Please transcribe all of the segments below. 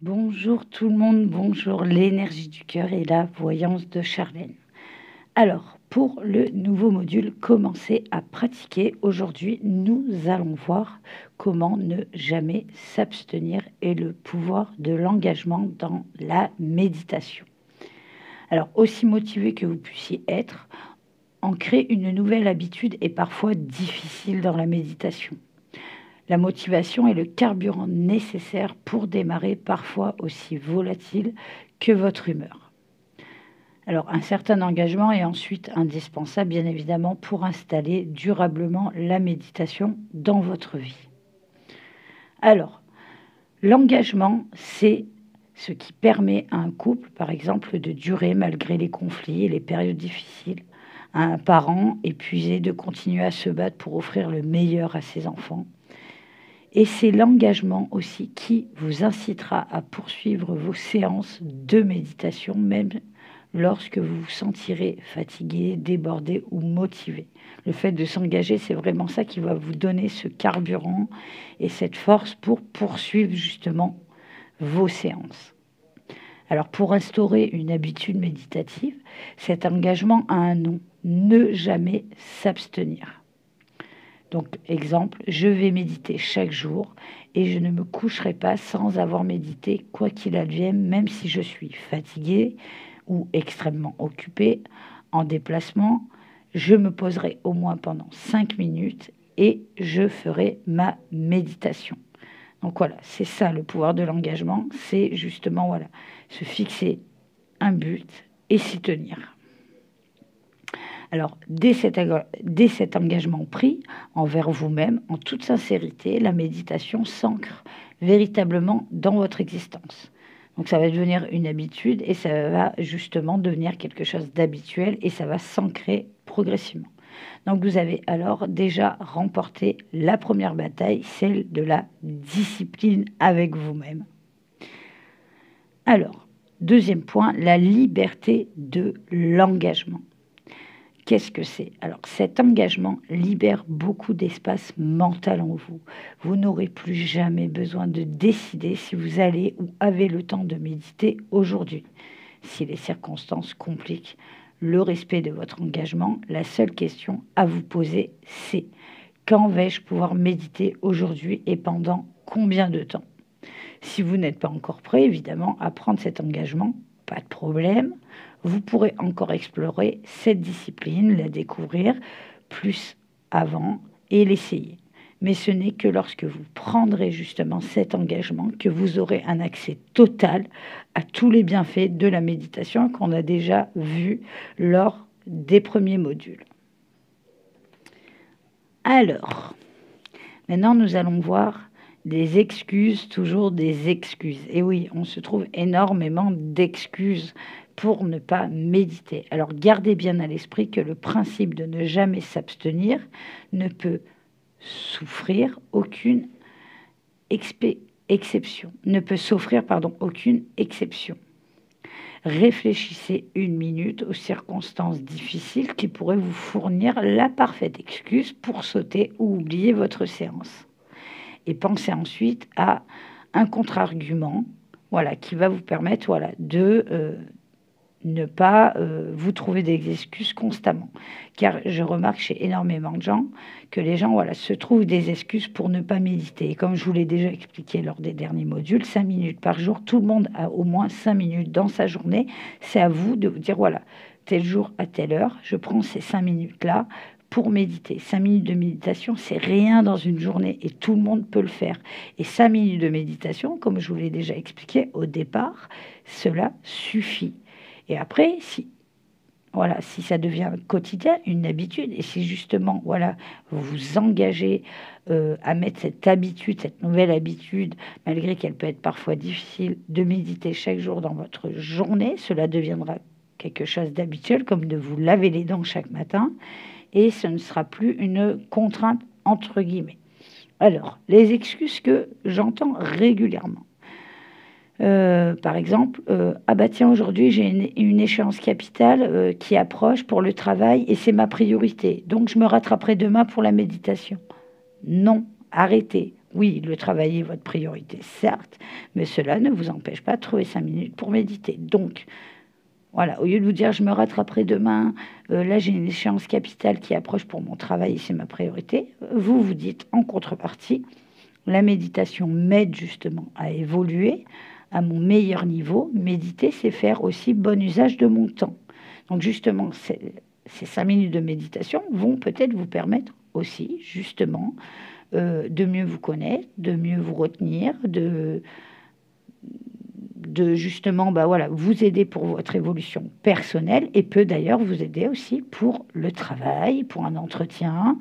Bonjour tout le monde, bonjour l'énergie du cœur et la voyance de Charlène. Alors, pour le nouveau module, commencer à pratiquer. Aujourd'hui, nous allons voir comment ne jamais s'abstenir et le pouvoir de l'engagement dans la méditation. Alors, aussi motivé que vous puissiez être, ancrer une nouvelle habitude est parfois difficile dans la méditation. La motivation est le carburant nécessaire pour démarrer, parfois aussi volatile que votre humeur. Alors, un certain engagement est ensuite indispensable, bien évidemment, pour installer durablement la méditation dans votre vie. Alors, l'engagement, c'est ce qui permet à un couple, par exemple, de durer malgré les conflits et les périodes difficiles, à un parent épuisé de continuer à se battre pour offrir le meilleur à ses enfants. Et c'est l'engagement aussi qui vous incitera à poursuivre vos séances de méditation, même lorsque vous vous sentirez fatigué, débordé ou motivé. Le fait de s'engager, c'est vraiment ça qui va vous donner ce carburant et cette force pour poursuivre justement vos séances. Alors pour instaurer une habitude méditative, cet engagement a un nom, ne jamais s'abstenir. Donc, exemple, je vais méditer chaque jour et je ne me coucherai pas sans avoir médité, quoi qu'il advienne, même si je suis fatiguée ou extrêmement occupée, en déplacement. Je me poserai au moins pendant 5 minutes et je ferai ma méditation. Donc voilà, c'est ça le pouvoir de l'engagement, c'est justement voilà, se fixer un but et s'y tenir. Alors, dès cet engagement pris envers vous-même, en toute sincérité, la méditation s'ancre véritablement dans votre existence. Donc, ça va devenir une habitude et ça va justement devenir quelque chose d'habituel et ça va s'ancrer progressivement. Donc, vous avez alors déjà remporté la première bataille, celle de la discipline avec vous-même. Alors, deuxième point, la liberté de l'engagement. Qu'est-ce que c'est? Alors, cet engagement libère beaucoup d'espace mental en vous. Vous n'aurez plus jamais besoin de décider si vous allez ou avez le temps de méditer aujourd'hui. Si les circonstances compliquent le respect de votre engagement, la seule question à vous poser, c'est: quand vais-je pouvoir méditer aujourd'hui et pendant combien de temps? Si vous n'êtes pas encore prêt, évidemment, à prendre cet engagement, pas de problème. Vous pourrez encore explorer cette discipline, la découvrir plus avant et l'essayer. Mais ce n'est que lorsque vous prendrez justement cet engagement que vous aurez un accès total à tous les bienfaits de la méditation qu'on a déjà vu lors des premiers modules. Alors, maintenant nous allons voir des excuses, toujours des excuses. Et oui, on se trouve énormément d'excuses pour ne pas méditer. Alors gardez bien à l'esprit que le principe de ne jamais s'abstenir ne peut souffrir aucune exception, ne peut s'offrir aucune exception. Réfléchissez une minute aux circonstances difficiles qui pourraient vous fournir la parfaite excuse pour sauter ou oublier votre séance. Et pensez ensuite à un contre-argument, voilà, qui va vous permettre, voilà, de ne pas vous trouver des excuses constamment. Car je remarque chez énormément de gens que les gens, voilà, se trouvent des excuses pour ne pas méditer. Et comme je vous l'ai déjà expliqué lors des derniers modules, 5 minutes par jour, tout le monde a au moins 5 minutes dans sa journée. C'est à vous de vous dire, voilà, tel jour à telle heure, je prends ces 5 minutes-là pour méditer. 5 minutes de méditation, c'est rien dans une journée et tout le monde peut le faire. Et 5 minutes de méditation, comme je vous l'ai déjà expliqué au départ, cela suffit. Et après, si ça devient quotidien, une habitude, et si justement, voilà, vous vous engagez à mettre cette habitude, cette nouvelle habitude, malgré qu'elle peut être parfois difficile, de méditer chaque jour dans votre journée, cela deviendra quelque chose d'habituel, comme de vous laver les dents chaque matin, et ce ne sera plus une contrainte entre guillemets. Alors, les excuses que j'entends régulièrement. Par exemple, ah bah tiens, aujourd'hui j'ai une échéance capitale qui approche pour le travail et c'est ma priorité. Donc je me rattraperai demain pour la méditation. Non, arrêtez. Oui, le travail est votre priorité, certes, mais cela ne vous empêche pas de trouver 5 minutes pour méditer. Donc, voilà, au lieu de vous dire je me rattraperai demain, là j'ai une échéance capitale qui approche pour mon travail, c'est ma priorité, vous vous dites en contrepartie, la méditation m'aide justement à évoluer à mon meilleur niveau. Méditer, c'est faire aussi bon usage de mon temps. Donc justement, ces 5 minutes de méditation vont peut-être vous permettre aussi justement de mieux vous connaître, de mieux vous retenir, de justement voilà, vous aider pour votre évolution personnelle et peut d'ailleurs vous aider aussi pour le travail, pour un entretien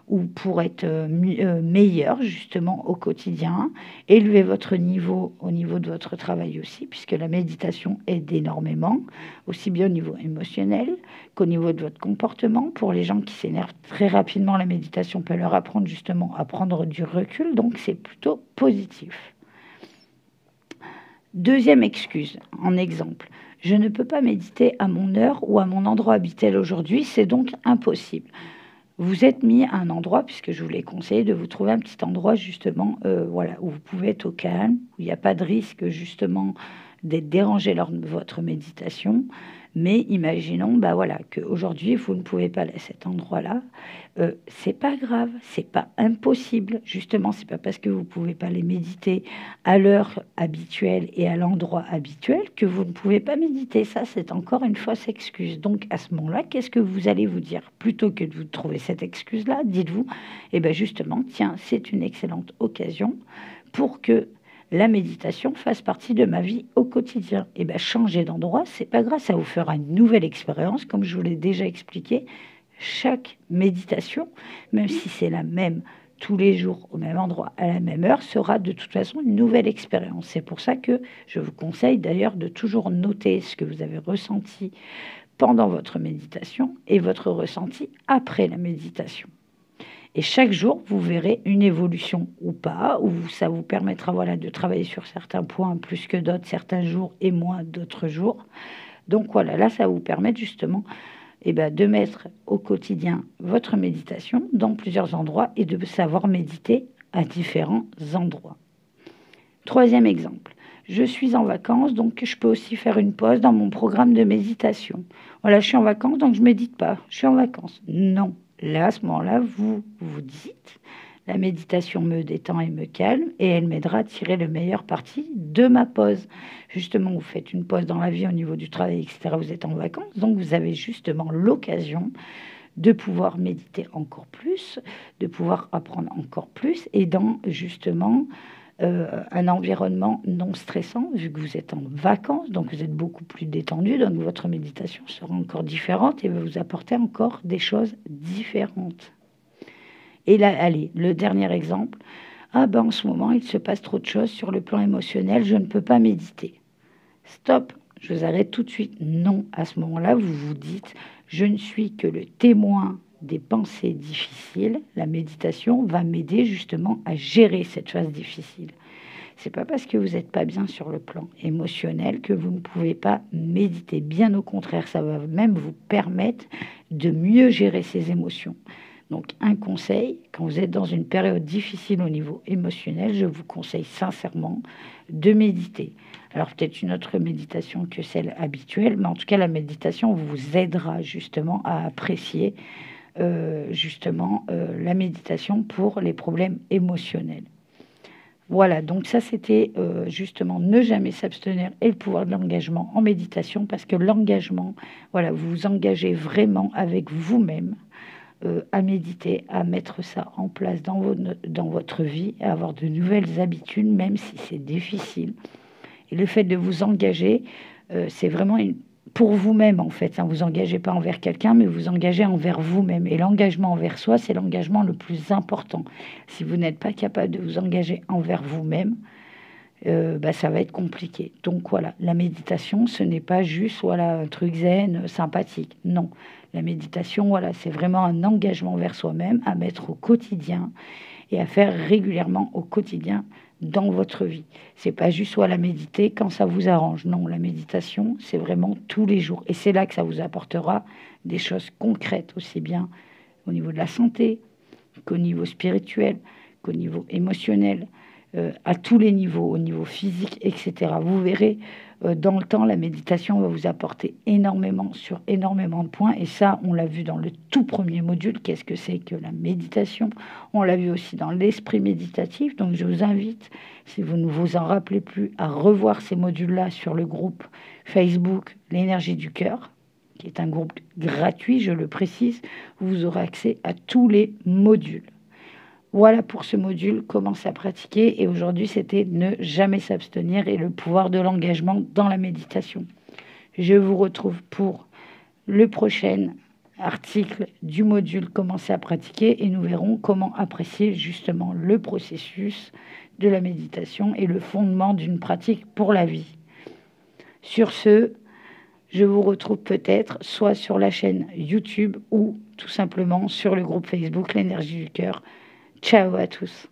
ou pour être meilleur justement au quotidien, élever votre niveau au niveau de votre travail aussi, puisque la méditation aide énormément, aussi bien au niveau émotionnel qu'au niveau de votre comportement. Pour les gens qui s'énervent très rapidement, la méditation peut leur apprendre justement à prendre du recul, donc c'est plutôt positif. Deuxième excuse, en exemple, je ne peux pas méditer à mon heure ou à mon endroit habituel aujourd'hui, c'est donc impossible. Vous êtes mis à un endroit, puisque je vous l'ai conseillé de vous trouver un petit endroit justement voilà, où vous pouvez être au calme, où il n'y a pas de risque justement d'être dérangé lors de votre méditation. Mais imaginons voilà, qu'aujourd'hui, vous ne pouvez pas aller à cet endroit-là. C'est pas grave, c'est pas impossible. Justement, c'est pas parce que vous ne pouvez pas les méditer à l'heure habituelle et à l'endroit habituel que vous ne pouvez pas méditer. Ça, c'est encore une fausse excuse. Donc, à ce moment-là, qu'est-ce que vous allez vous dire? Plutôt que de vous trouver cette excuse-là, dites-vous, justement, tiens, c'est une excellente occasion pour que la méditation fasse partie de ma vie au quotidien. Changer d'endroit, c'est pas grave, ça vous fera une nouvelle expérience, comme je vous l'ai déjà expliqué. Chaque méditation, même si c'est la même tous les jours au même endroit, à la même heure, sera de toute façon une nouvelle expérience. C'est pour ça que je vous conseille d'ailleurs de toujours noter ce que vous avez ressenti pendant votre méditation et votre ressenti après la méditation. Et chaque jour, vous verrez une évolution ou pas, ou ça vous permettra de travailler sur certains points plus que d'autres, certains jours et moins d'autres jours. Donc voilà, là, ça va vous permettre justement de mettre au quotidien votre méditation dans plusieurs endroits et de savoir méditer à différents endroits. Troisième exemple, je suis en vacances, donc je peux aussi faire une pause dans mon programme de méditation. Voilà, je suis en vacances, donc je ne médite pas, je suis en vacances. Non. Là, à ce moment-là, vous vous dites, la méditation me détend et me calme et elle m'aidera à tirer le meilleur parti de ma pause. Justement, vous faites une pause dans la vie au niveau du travail, etc. Vous êtes en vacances, donc vous avez justement l'occasion de pouvoir méditer encore plus, de pouvoir apprendre encore plus et dans justement un environnement non stressant, vu que vous êtes en vacances, donc vous êtes beaucoup plus détendu, donc votre méditation sera encore différente et va vous apporter encore des choses différentes. Et là, allez, le dernier exemple, en ce moment, il se passe trop de choses sur le plan émotionnel, je ne peux pas méditer. Stop, je vous arrête tout de suite. Non, à ce moment-là, vous vous dites, je ne suis que le témoin des pensées difficiles. La méditation va m'aider justement à gérer cette phase difficile. C'est pas parce que vous n'êtes pas bien sur le plan émotionnel que vous ne pouvez pas méditer. Bien au contraire, ça va même vous permettre de mieux gérer ces émotions. Donc un conseil, quand vous êtes dans une période difficile au niveau émotionnel, je vous conseille sincèrement de méditer. Alors peut-être une autre méditation que celle habituelle, mais en tout cas la méditation vous aidera justement à apprécier la méditation pour les problèmes émotionnels. Voilà, donc ça c'était justement ne jamais s'abstenir et le pouvoir de l'engagement en méditation, parce que l'engagement, vous vous engagez vraiment avec vous-même à méditer, à mettre ça en place dans votre vie, à avoir de nouvelles habitudes, même si c'est difficile. Et le fait de vous engager, c'est vraiment pour vous-même, en fait. Vous vous engagez pas envers quelqu'un, mais vous engagez envers vous-même. Et l'engagement envers soi, c'est l'engagement le plus important. Si vous n'êtes pas capable de vous engager envers vous-même, ça va être compliqué. Donc voilà, la méditation, ce n'est pas juste un truc zen, sympathique. Non, la méditation, c'est vraiment un engagement vers soi-même à mettre au quotidien et à faire régulièrement au quotidien dans votre vie. C'est pas juste la méditer quand ça vous arrange. Non, la méditation, c'est vraiment tous les jours. Et c'est là que ça vous apportera des choses concrètes, aussi bien au niveau de la santé qu'au niveau spirituel, qu'au niveau émotionnel, à tous les niveaux, au niveau physique, etc. Vous verrez, dans le temps, la méditation va vous apporter énormément sur énormément de points. Et ça, on l'a vu dans le tout premier module. Qu'est-ce que c'est que la méditation? On l'a vu aussi dans l'esprit méditatif. Donc, je vous invite, si vous ne vous en rappelez plus, à revoir ces modules-là sur le groupe Facebook L'énergie du cœur, qui est un groupe gratuit, je le précise. Vous aurez accès à tous les modules. Voilà pour ce module, commence à pratiquer. Et aujourd'hui, c'était ne jamais s'abstenir et le pouvoir de l'engagement dans la méditation. Je vous retrouve pour le prochain article du module commencer à pratiquer et nous verrons comment apprécier justement le processus de la méditation et le fondement d'une pratique pour la vie. Sur ce, je vous retrouve peut-être soit sur la chaîne YouTube ou tout simplement sur le groupe Facebook L'énergie du cœur. Ciao à tous.